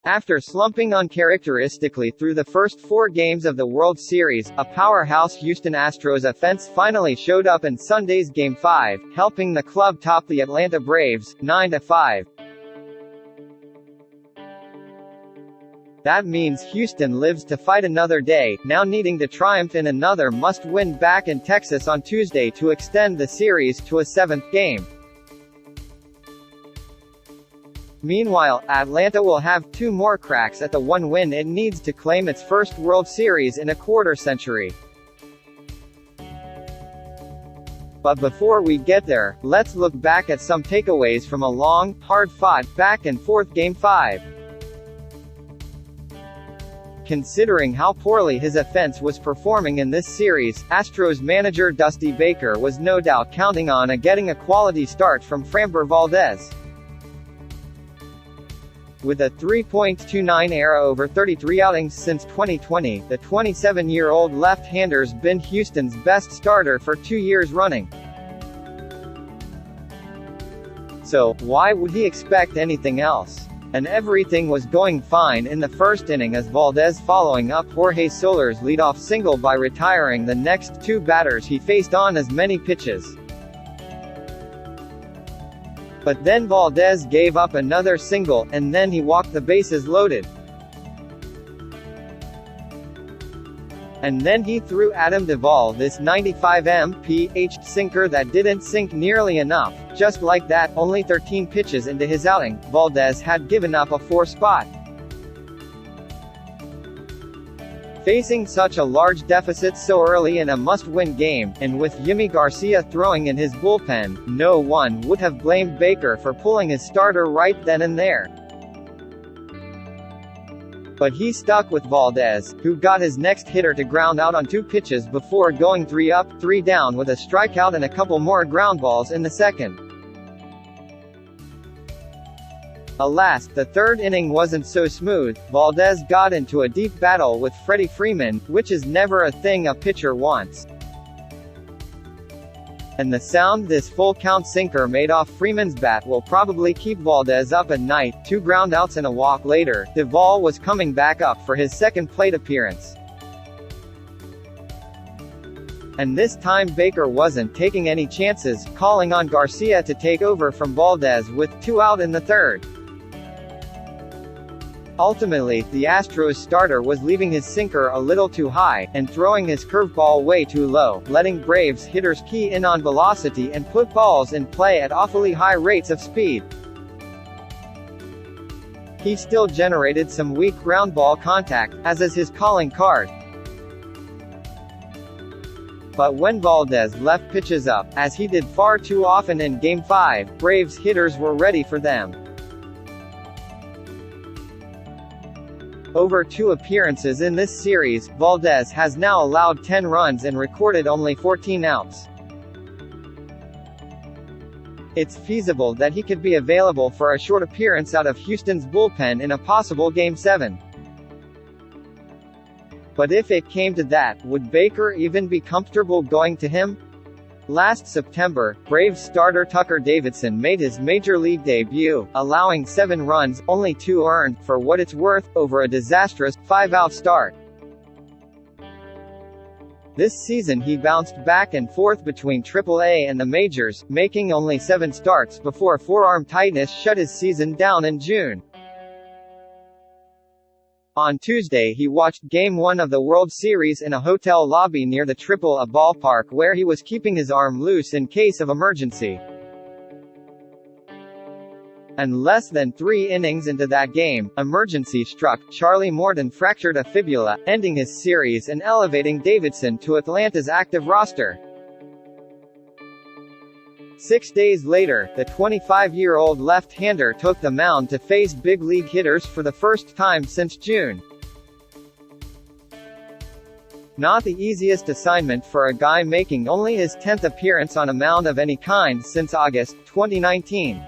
After slumping uncharacteristically through the first 4 games of the World Series, a powerhouse Houston Astros offense finally showed up in Sunday's Game 5, helping the club top the Atlanta Braves, 9-5. That means Houston lives to fight another day, now needing to triumph in another must-win back in Texas on Tuesday to extend the series to a 7th game. Meanwhile, Atlanta will have 2 more cracks at the one win it needs to claim its first World Series in a quarter-century. But before we get there, let's look back at some takeaways from a long, hard-fought, back-and-forth Game 5. Considering how poorly his offense was performing in this series, Astros manager Dusty Baker was no doubt counting on getting a quality start from Framber Valdez. With a 3.29 ERA over 33 outings since 2020, the 27-year-old left-hander's been Houston's best starter for 2 years running. So, why would he expect anything else? And everything was going fine in the first inning as Valdez following up Jorge Soler's leadoff single by retiring the next 2 batters he faced on as many pitches. But then Valdez gave up another single, and then he walked the bases loaded. And then he threw Adam Duvall this 95 mph sinker that didn't sink nearly enough. Just like that, only 13 pitches into his outing, Valdez had given up a 4 spot. Facing such a large deficit so early in a must-win game, and with Yimi Garcia throwing in his bullpen, no one would have blamed Baker for pulling his starter right then and there. But he stuck with Valdez, who got his next hitter to ground out on 2 pitches before going 3 up, 3 down with a strikeout and a couple more ground balls in the second. Alas, the third inning wasn't so smooth. Valdez got into a deep battle with Freddie Freeman, which is never a thing a pitcher wants. And the sound this full-count sinker made off Freeman's bat will probably keep Valdez up at night. 2 groundouts and a walk later, Duvall was coming back up for his second plate appearance. And this time Baker wasn't taking any chances, calling on Garcia to take over from Valdez with 2 out in the third. Ultimately, the Astros starter was leaving his sinker a little too high, and throwing his curveball way too low, letting Braves hitters key in on velocity and put balls in play at awfully high rates of speed. He still generated some weak ground ball contact, as is his calling card. But when Valdez left pitches up, as he did far too often in Game 5, Braves hitters were ready for them. Over 2 appearances in this series, Valdez has now allowed 10 runs and recorded only 14 outs. It's feasible that he could be available for a short appearance out of Houston's bullpen in a possible Game 7. But if it came to that, would Baker even be comfortable going to him? Last September, Braves starter Tucker Davidson made his major league debut, allowing 7 runs, only 2 earned, for what it's worth, over a disastrous 5-out start. This season he bounced back and forth between AAA and the majors, making only 7 starts before forearm tightness shut his season down in June. On Tuesday he watched Game 1 of the World Series in a hotel lobby near the AAA ballpark where he was keeping his arm loose in case of emergency. And less than 3 innings into that game, emergency struck. Charlie Morton fractured a fibula, ending his series and elevating Davidson to Atlanta's active roster. 6 days later, the 25-year-old left-hander took the mound to face big league hitters for the first time since June. Not the easiest assignment for a guy making only his 10th appearance on a mound of any kind since August 2019.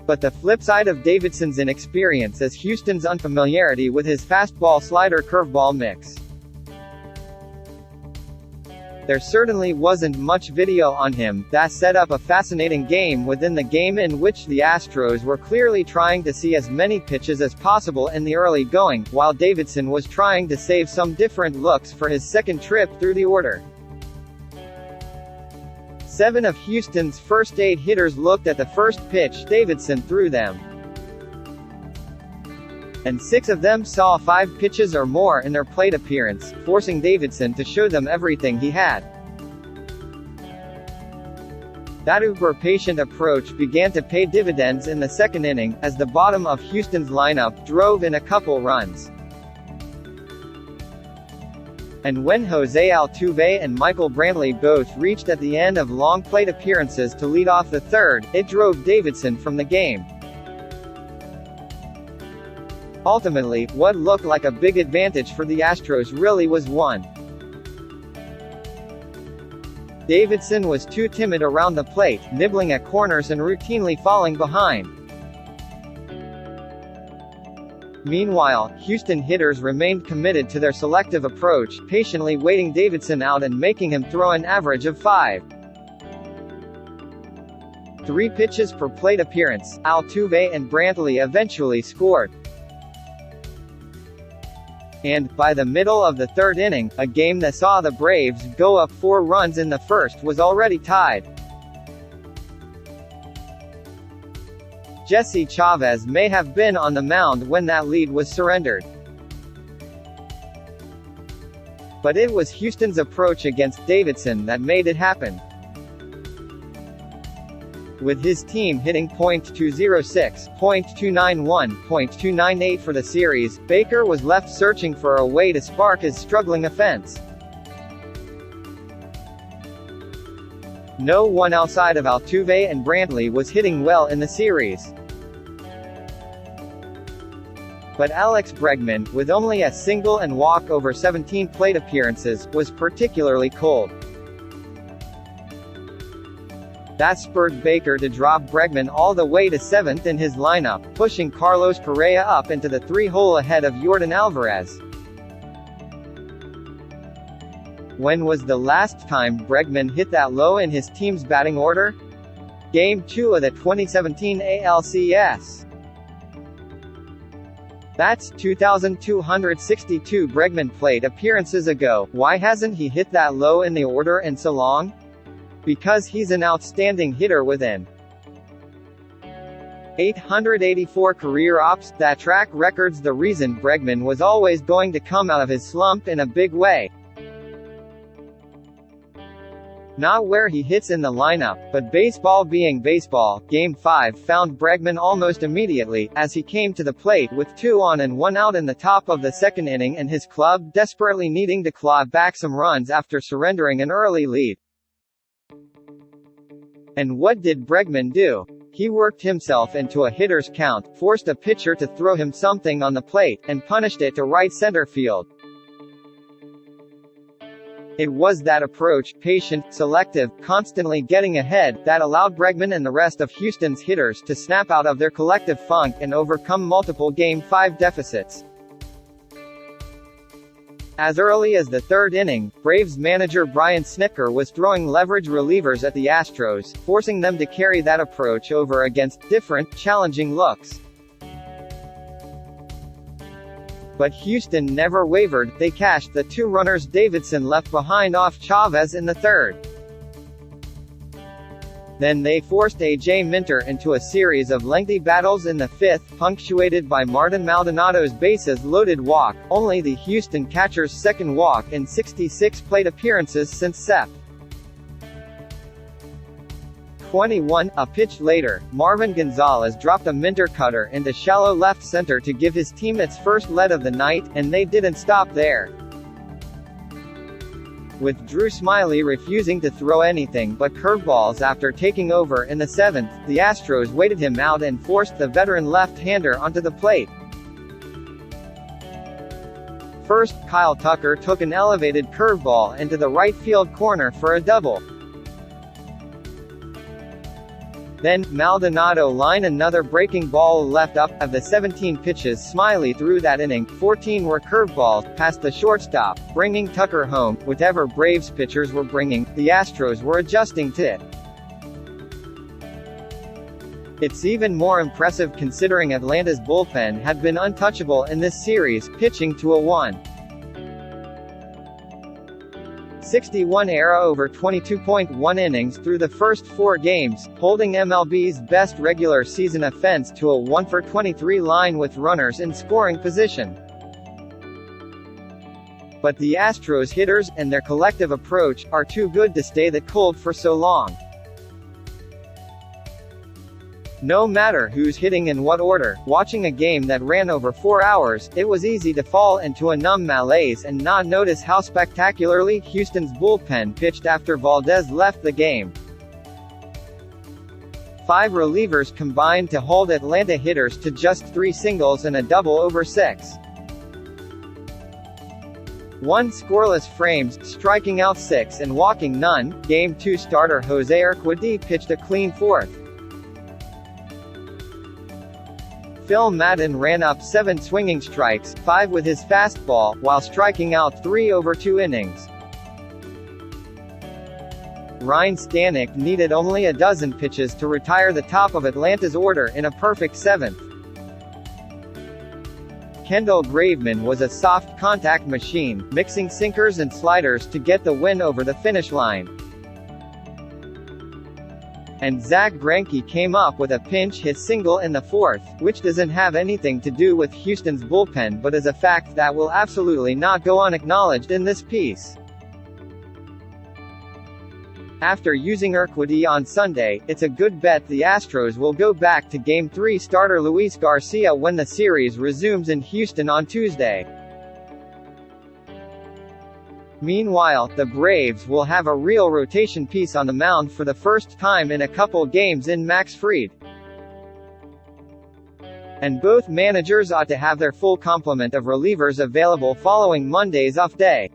But the flip side of Davidson's inexperience is Houston's unfamiliarity with his fastball-slider-curveball mix. There certainly wasn't much video on him. That set up a fascinating game within the game in which the Astros were clearly trying to see as many pitches as possible in the early going, while Davidson was trying to save some different looks for his second trip through the order. 7 of Houston's first 8 hitters looked at the first pitch Davidson threw them, and 6 of them saw 5 pitches or more in their plate appearance, forcing Davidson to show them everything he had. That uber-patient approach began to pay dividends in the second inning, as the bottom of Houston's lineup drove in a couple runs. And when Jose Altuve and Michael Brantley both reached at the end of long plate appearances to lead off the third, it drove Davidson from the game. Ultimately, what looked like a big advantage for the Astros really was won. Davidson was too timid around the plate, nibbling at corners and routinely falling behind. Meanwhile, Houston hitters remained committed to their selective approach, patiently waiting Davidson out and making him throw an average of 5.3 pitches per plate appearance. Altuve and Brantley eventually scored. And, by the middle of the third inning, a game that saw the Braves go up 4 runs in the first was already tied. Jesse Chavez may have been on the mound when that lead was surrendered. But it was Houston's approach against Davidson that made it happen. With his team hitting .206, .291, .298 for the series, Baker was left searching for a way to spark his struggling offense. No one outside of Altuve and Brantley was hitting well in the series. But Alex Bregman, with only a single and walk over 17 plate appearances, was particularly cold. That spurred Baker to drop Bregman all the way to 7th in his lineup, pushing Carlos Correa up into the 3-hole ahead of Yordan Alvarez. When was the last time Bregman hit that low in his team's batting order? Game 2 of the 2017 ALCS. That's 2,262 Bregman plate appearances ago. Why hasn't he hit that low in the order in so long? Because he's an outstanding hitter with an 884 career ops. That track record's the reason Bregman was always going to come out of his slump in a big way. Not where he hits in the lineup, but baseball being baseball. Game 5 found Bregman almost immediately, as he came to the plate with 2 on and 1 out in the top of the second inning and his club desperately needing to claw back some runs after surrendering an early lead. And what did Bregman do? He worked himself into a hitter's count, forced a pitcher to throw him something on the plate, and punished it to right center field. It was that approach, patient, selective, constantly getting ahead, that allowed Bregman and the rest of Houston's hitters to snap out of their collective funk and overcome multiple Game 5 deficits. As early as the third inning, Braves manager Brian Snitker was throwing leverage relievers at the Astros, forcing them to carry that approach over against different, challenging looks. But Houston never wavered. They cashed the 2 runners Davidson left behind off Chavez in the third. Then they forced A.J. Minter into a series of lengthy battles in the fifth, punctuated by Martin Maldonado's bases-loaded walk, only the Houston catcher's second walk in 66 plate appearances since Sep. 21. A pitch later, Marvin Gonzalez dropped a Minter cutter into shallow left center to give his team its first lead of the night, and they didn't stop there. With Drew Smyly refusing to throw anything but curveballs after taking over in the 7th, the Astros waited him out and forced the veteran left-hander onto the plate. First, Kyle Tucker took an elevated curveball into the right field corner for a double. Then, Maldonado lined another breaking ball left up. Of the 17 pitches Smiley threw that inning, 14 were curveballs, past the shortstop, bringing Tucker home. Whatever Braves pitchers were bringing, the Astros were adjusting to it. It's even more impressive considering Atlanta's bullpen had been untouchable in this series, pitching to a 1.61 ERA over 22.1 innings through the first 4 games, holding MLB's best regular season offense to a 1-for-23 line with runners in scoring position. But the Astros hitters, and their collective approach, are too good to stay that cold for so long. No matter who's hitting in what order, watching a game that ran over 4 hours, it was easy to fall into a numb malaise and not notice how spectacularly Houston's bullpen pitched after Valdez left the game. 5 relievers combined to hold Atlanta hitters to just 3 singles and a double over 6. 1 scoreless frames, striking out 6 and walking none. Game 2 starter Jose Urquidy pitched a clean 4th. Phil Maton ran up 7 swinging strikes, 5 with his fastball, while striking out 3 over 2 innings. Ryan Stanek needed only a dozen pitches to retire the top of Atlanta's order in a perfect 7th. Kendall Graveman was a soft contact machine, mixing sinkers and sliders to get the win over the finish line. And Zach Greinke came up with a pinch hit single in the 4th, which doesn't have anything to do with Houston's bullpen but is a fact that will absolutely not go unacknowledged in this piece. After using Urquidy on Sunday, it's a good bet the Astros will go back to Game 3 starter Luis Garcia when the series resumes in Houston on Tuesday. Meanwhile, the Braves will have a real rotation piece on the mound for the first time in a couple games in Max Fried. And both managers ought to have their full complement of relievers available following Monday's off day.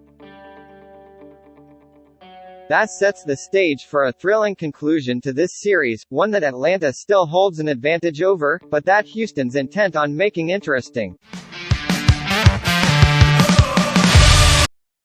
That sets the stage for a thrilling conclusion to this series, one that Atlanta still holds an advantage over, but that Houston's intent on making interesting.